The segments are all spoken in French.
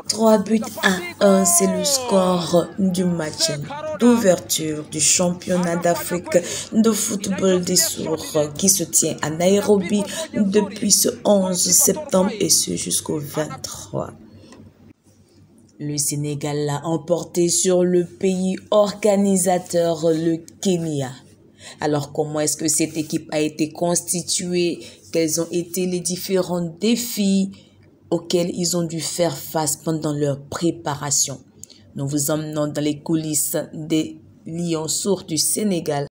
3 buts à 1, c'est le score du match d'ouverture du championnat d'Afrique de football des sourds qui se tient à Nairobi depuis ce 11 septembre et ce jusqu'au 23. Le Sénégal l'a emporté sur le pays organisateur, le Kenya. Alors, comment est-ce que cette équipe a été constituée? Quels ont été les différents défis auxquels ils ont dû faire face pendant leur préparation? Nous vous emmenons dans les coulisses des Lions sourds du Sénégal.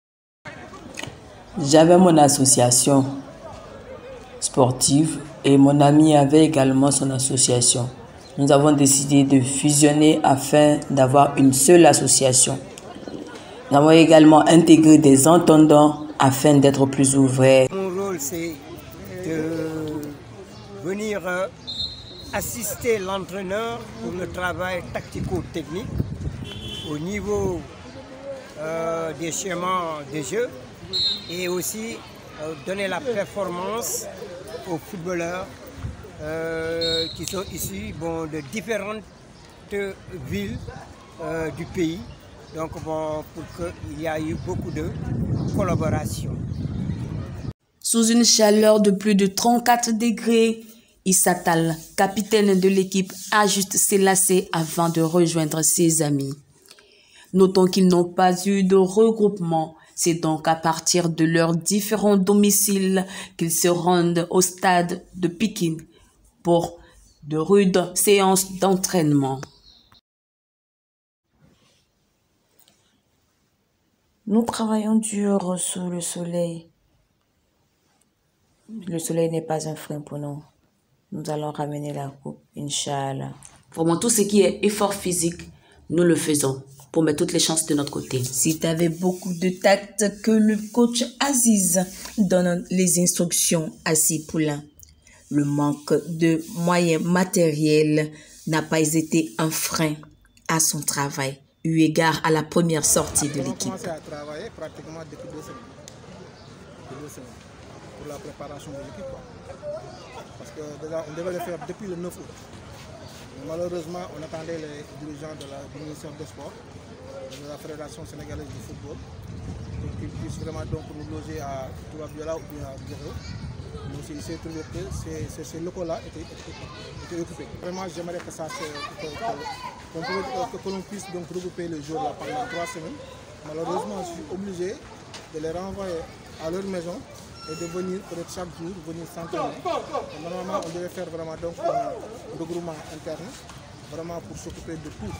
J'avais mon association sportive et mon ami avait également son association. Nous avons décidé de fusionner afin d'avoir une seule association. Nous avons également intégré des entendants afin d'être plus ouverts. Mon rôle, c'est de venir assister l'entraîneur pour le travail tactico-technique au niveau des schémas de jeu et aussi donner la performance aux footballeurs qui sont issus de différentes villes du pays. Donc pour qu'il y ait eu beaucoup de collaboration. Sous une chaleur de plus de 34 degrés, Issa Tall, capitaine de l'équipe, ajuste ses lacets avant de rejoindre ses amis. Notons qu'ils n'ont pas eu de regroupement. C'est donc à partir de leurs différents domiciles qu'ils se rendent au stade de Pékin pour de rudes séances d'entraînement. Nous travaillons dur sous le soleil. Le soleil n'est pas un frein pour nous. Nous allons ramener la coupe, Inch'Allah. Vraiment, tout ce qui est effort physique, nous le faisons pour mettre toutes les chances de notre côté. C'est avec beaucoup de tact que le coach Aziz donne les instructions à ses poulains. Le manque de moyens matériels n'a pas été un frein à son travail, eu égard à la première sortie de l'équipe. On a commencé à travailler pratiquement depuis 2 semaines. Pour la préparation de l'équipe. Parce que déjà, on devait le faire depuis le 9 août. Mais malheureusement, on attendait les dirigeants du ministère des Sports, de la Fédération sénégalaise du football, pour qu'ils puissent vraiment nous loger à Touabiola ou bien à Guéréo. Mais il s'est trouvé que ces locaux-là étaient occupés. Vraiment, j'aimerais que l'on puisse donc regrouper les jours là pendant 3 semaines. Malheureusement, je suis obligé de les renvoyer à leur maison et de venir peut-être chaque jour, venir s'entraîner. Normalement, on devait faire vraiment donc un regroupement interne, vraiment pour s'occuper de tout.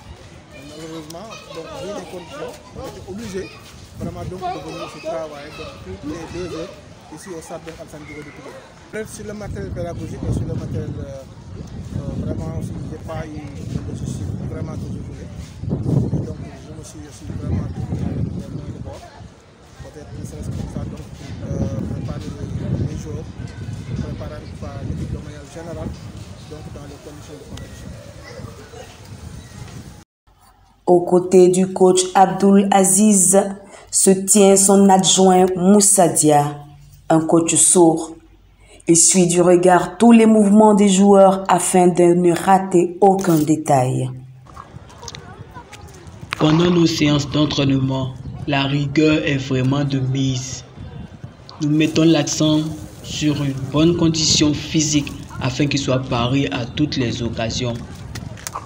Et malheureusement, donc vu les conditions, on était obligé vraiment donc de venir se travailler toutes les 2 heures ici au stade de Alassane Djigo de Pékin. Peut-être sur le matériel pédagogique et sur le matériel vraiment aussi, je n'ai pas eu le logiciel vraiment que je voulais. Et donc je me suis aussi vraiment tourné avec les moyens de bord. Peut-être ne serait-ce comme ça donc pour préparer les jours, préparer l'équipe de manière générale donc dans les conditions de compétition. Aux côtés du coach Abdoul Aziz se tient son adjoint Moussa Dia, un coach sourd. Il suit du regard tous les mouvements des joueurs afin de ne rater aucun détail. Pendant nos séances d'entraînement, la rigueur est vraiment de mise. Nous mettons l'accent sur une bonne condition physique afin qu'il soit paré à toutes les occasions.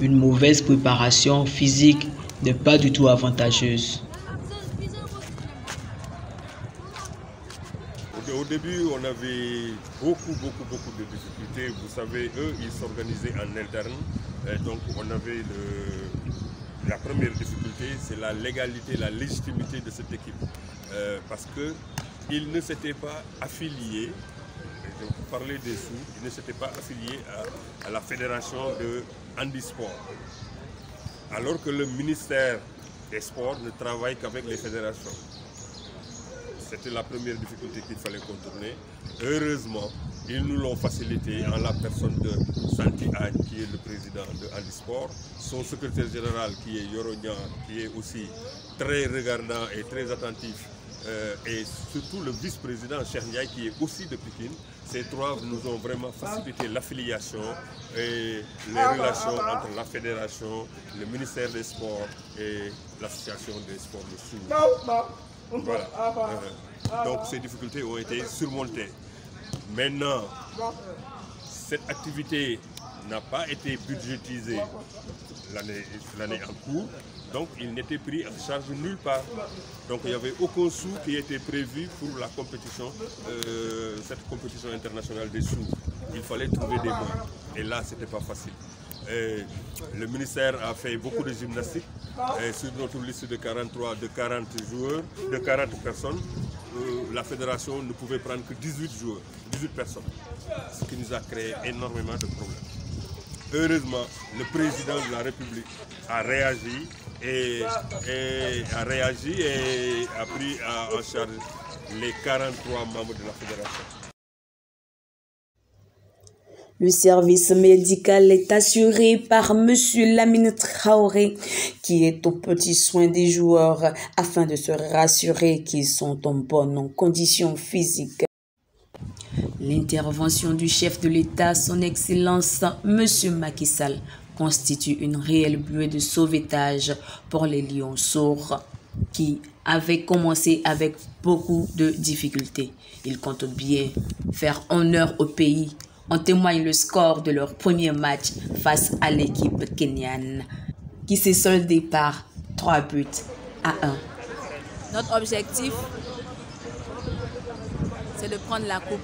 Une mauvaise préparation physique n'est pas du tout avantageuse. Au début, on avait beaucoup de difficultés. Vous savez, eux, ils s'organisaient en interne. Donc, on avait la première difficulté, c'est la légalité, la légitimité de cette équipe. Parce qu'ils ne s'étaient pas affiliés, je vous parlais des sous, ils ne s'étaient pas affiliés à la fédération de handisport. Alors que le ministère des Sports ne travaille qu'avec les fédérations. C'était la première difficulté qu'il fallait contourner. Heureusement, ils nous l'ont facilité en la personne de Santi Agne, qui est le président de handisport, son secrétaire général qui est Yoro Niang, qui est aussi très regardant et très attentif, et surtout le vice-président Cheikh Ndiaye qui est aussi de Pékin. Ces trois nous ont vraiment facilité l'affiliation et les relations entre la fédération, le ministère des Sports et l'association des sports de Sour. Voilà. Donc ces difficultés ont été surmontées. Maintenant, cette activité n'a pas été budgétisée l'année en cours, donc il n'était pris en charge nulle part. Donc il n'y avait aucun sou qui était prévu pour la compétition, cette compétition internationale des sourds. Il fallait trouver des moyens. Et là, ce n'était pas facile. Le ministère a fait beaucoup de gymnastique. Sur notre liste de 40 joueurs, de 40 personnes, la fédération ne pouvait prendre que 18 joueurs, 18 personnes, ce qui nous a créé énormément de problèmes. Heureusement, le président de la République a réagi et a pris en charge les 43 membres de la fédération. Le service médical est assuré par M. Lamine Traoré, qui est aux petits soins des joueurs afin de se rassurer qu'ils sont en bonne condition physique. L'intervention du chef de l'État, son Excellence M. Macky Sall, constitue une réelle buée de sauvetage pour les lions sourds qui avaient commencé avec beaucoup de difficultés. Ils comptent bien faire honneur au pays. En témoigne le score de leur premier match face à l'équipe kenyane qui s'est soldée par 3-1. Notre objectif, c'est de prendre la coupe.